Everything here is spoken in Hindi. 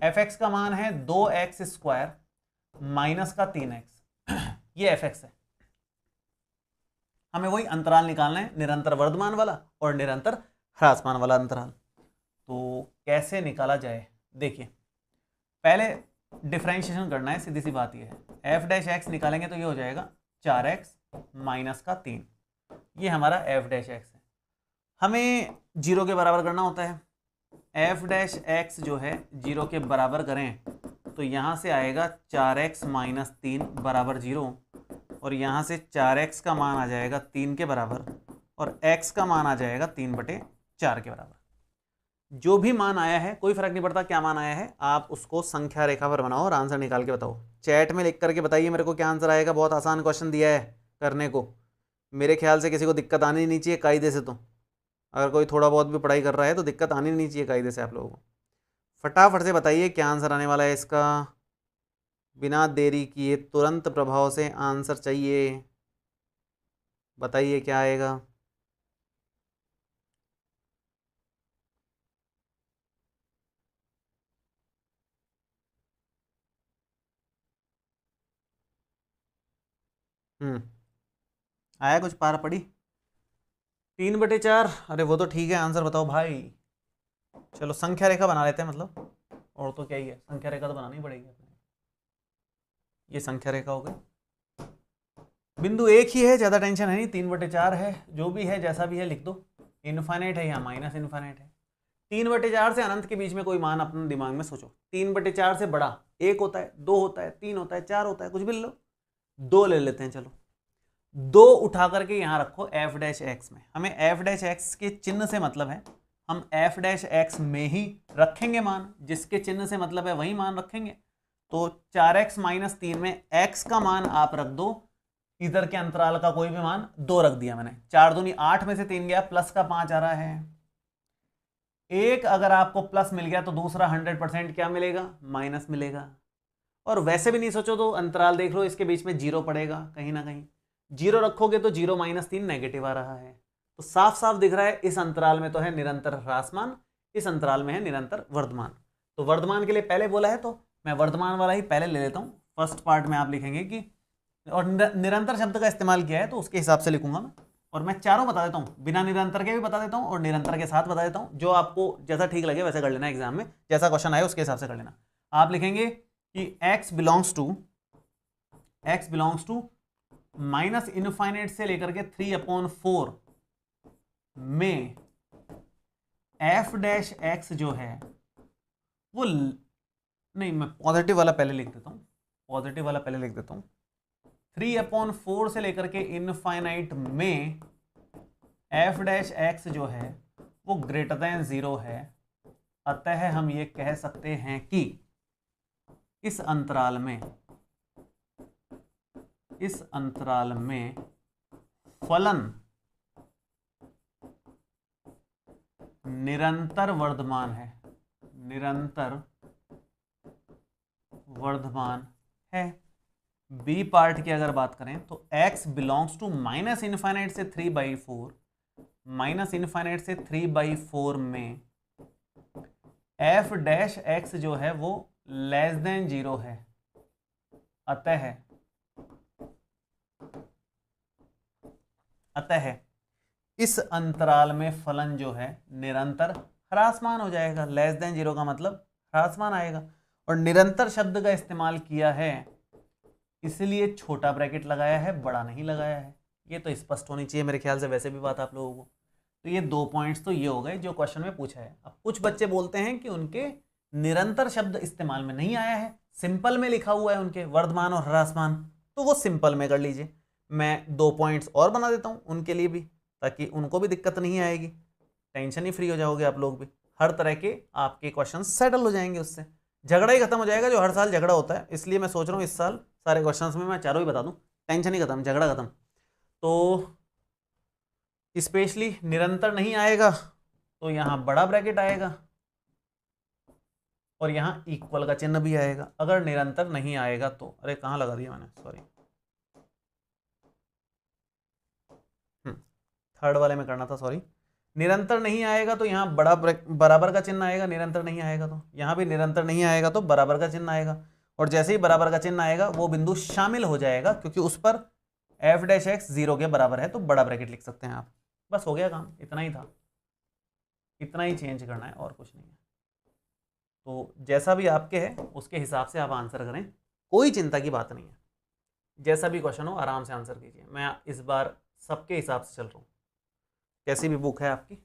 fx का मान है 2x² माइनस का 3x, ये fx है। हमें वही अंतराल निकालना है, निरंतर वर्धमान वाला और निरंतर ह्रासमान वाला अंतराल। तो कैसे निकाला जाए, देखिए पहले डिफरेंशिएशन करना है, सीधी सी बात ये है। f' निकालेंगे तो ये हो जाएगा 4x माइनस का 3, ये हमारा f' है। हमें 0 के बराबर करना होता है। f' जो है 0 के बराबर करें तो यहाँ से आएगा 4x माइनस 3 बराबर 0, और यहाँ से 4x का मान आ जाएगा 3 के बराबर और x का मान आ जाएगा 3/4 के बराबर। जो भी मान आया है कोई फर्क नहीं पड़ता क्या मान आया है, आप उसको संख्या रेखा पर बनाओ और आंसर निकाल के बताओ। चैट में लिख करके बताइए मेरे को क्या आंसर आएगा। बहुत आसान क्वेश्चन दिया है करने को, मेरे ख्याल से किसी को दिक्कत आनी नहीं चाहिए कायदे से। तो अगर कोई थोड़ा बहुत भी पढ़ाई कर रहा है तो दिक्कत आनी नहीं चाहिए कायदे से आप लोगों को। फटाफट से बताइए क्या आंसर आने वाला है इसका, बिना देरी किए तुरंत प्रभाव से आंसर चाहिए। बताइए क्या आएगा। आया कुछ, पार पड़ी 3/4। अरे वो तो ठीक है, आंसर बताओ भाई। चलो संख्या रेखा बना लेते हैं, मतलब और तो क्या ही है, संख्या रेखा तो बनानी पड़ेगी। ये संख्या रेखा हो गई, बिंदु एक ही है, ज्यादा टेंशन है नहीं, 3/4 है, जो भी है जैसा भी है लिख दो। इनफाइनाइट है या माइनस इनफाइनाइट है। 3/4 से अनंत के बीच में कोई मान अपने दिमाग में सोचो। 3/4 से बड़ा 1 होता है, 2 होता है, 3 होता है, 4 होता है, कुछ भी ले लो। 2 ले लेते हैं, चलो 2 उठा करके यहां रखो f' में। हमें f' के चिन्ह से मतलब है, हम f' में ही रखेंगे मान, जिसके चिन्ह से मतलब है वही मान रखेंगे। तो 4x माइनस 3 में x का मान आप रख दो, इधर के अंतराल का कोई भी मान 2 रख दिया मैंने। 4 दूनी 8 में से 3 गया, प्लस का 5 आ रहा है। एक अगर आपको प्लस मिल गया तो दूसरा 100% क्या मिलेगा, माइनस मिलेगा। और वैसे भी नहीं सोचो तो अंतराल देख लो, इसके बीच में 0 पड़ेगा कहीं ना कहीं। 0 रखोगे तो 0 माइनस 3 नेगेटिव आ रहा है। तो साफ साफ दिख रहा है इस अंतराल में तो है निरंतर ह्रासमान, इस अंतराल में है निरंतर वर्धमान। तो वर्धमान के लिए पहले बोला है तो मैं वर्धमान वाला ही पहले ले लेता हूं। फर्स्ट पार्ट में आप लिखेंगे कि, और निरंतर शब्द का इस्तेमाल किया है तो उसके हिसाब से लिखूंगा मैं। और मैं चारों बता देता हूं, बिना निरंतर के भी बता देता हूं और निरंतर के साथ बता देता हूं। जो आपको जैसा ठीक लगे वैसे कर लेना, एग्जाम में जैसा क्वेश्चन आए उसके हिसाब से कर लेना। आप लिखेंगे कि x belongs to minus infinite से लेकर के 3/4 में f' जो है वो नहीं, मैं पॉजिटिव वाला पहले लिख देता हूं। 3/4 से लेकर के इनफाइनाइट में f' जो है वो ग्रेटर देन 0 है। अतः हम ये कह सकते हैं कि इस अंतराल में फलन निरंतर वर्धमान है। बी पार्ट की अगर बात करें तो x belongs to minus infinite से 3/4 में f' जो है वो लेस देन 0 है। अतः इस अंतराल में फलन जो है निरंतर ह्रासमान हो जाएगा। लेस देन 0 का मतलब ह्रासमान आएगा। और निरंतर शब्द का इस्तेमाल किया है इसलिए छोटा ब्रैकेट लगाया है, बड़ा नहीं लगाया है। ये तो स्पष्ट होनी चाहिए मेरे ख्याल से, वैसे भी बात आप लोगों को। तो ये 2 पॉइंट्स तो ये हो गए जो क्वेश्चन में पूछा है। अब कुछ बच्चे बोलते हैं कि उनके निरंतर शब्द इस्तेमाल में नहीं आया है, सिंपल में लिखा हुआ है उनके वर्धमान और ह्रासमान, तो वो सिंपल में कर लीजिए। मैं 2 पॉइंट्स और बना देता हूँ उनके लिए भी, ताकि उनको भी दिक्कत नहीं आएगी, टेंशन ही फ्री हो जाओगे आप लोग भी। हर तरह के आपके क्वेश्चन सेटल हो जाएंगे, उससे झगड़ा ही खत्म हो जाएगा। जो हर साल झगड़ा होता है, इसलिए मैं सोच रहा हूँ इस साल सारे क्वेश्चंस में मैं चारों ही बता दूं, टेंशन ही खत्म, झगड़ा खत्म। तो स्पेशली निरंतर नहीं आएगा तो यहाँ बड़ा ब्रैकेट आएगा और यहाँ इक्वल का चिन्ह भी आएगा। अगर निरंतर नहीं आएगा तो, अरे कहाँ लगा दिया मैंने, सॉरी, थर्ड वाले में करना था, सॉरी। निरंतर नहीं आएगा तो यहाँ बराबर का चिन्ह आएगा, निरंतर नहीं आएगा तो यहाँ भी निरंतर नहीं आएगा तो बराबर का चिन्ह आएगा, और जैसे ही बराबर का चिन्ह आएगा वो बिंदु शामिल हो जाएगा, क्योंकि उस पर f डैश एक्स 0 के बराबर है, तो बड़ा ब्रैकेट लिख सकते हैं आप। बस हो गया काम, इतना ही था, इतना ही चेंज करना है और कुछ नहीं है। तो जैसा भी आपके है उसके हिसाब से आप आंसर करें, कोई चिंता की बात नहीं है, जैसा भी क्वेश्चन हो आराम से आंसर कीजिए। मैं इस बार सबके हिसाब से चल रहा हूँ। कैसी भी बुक है आपकी?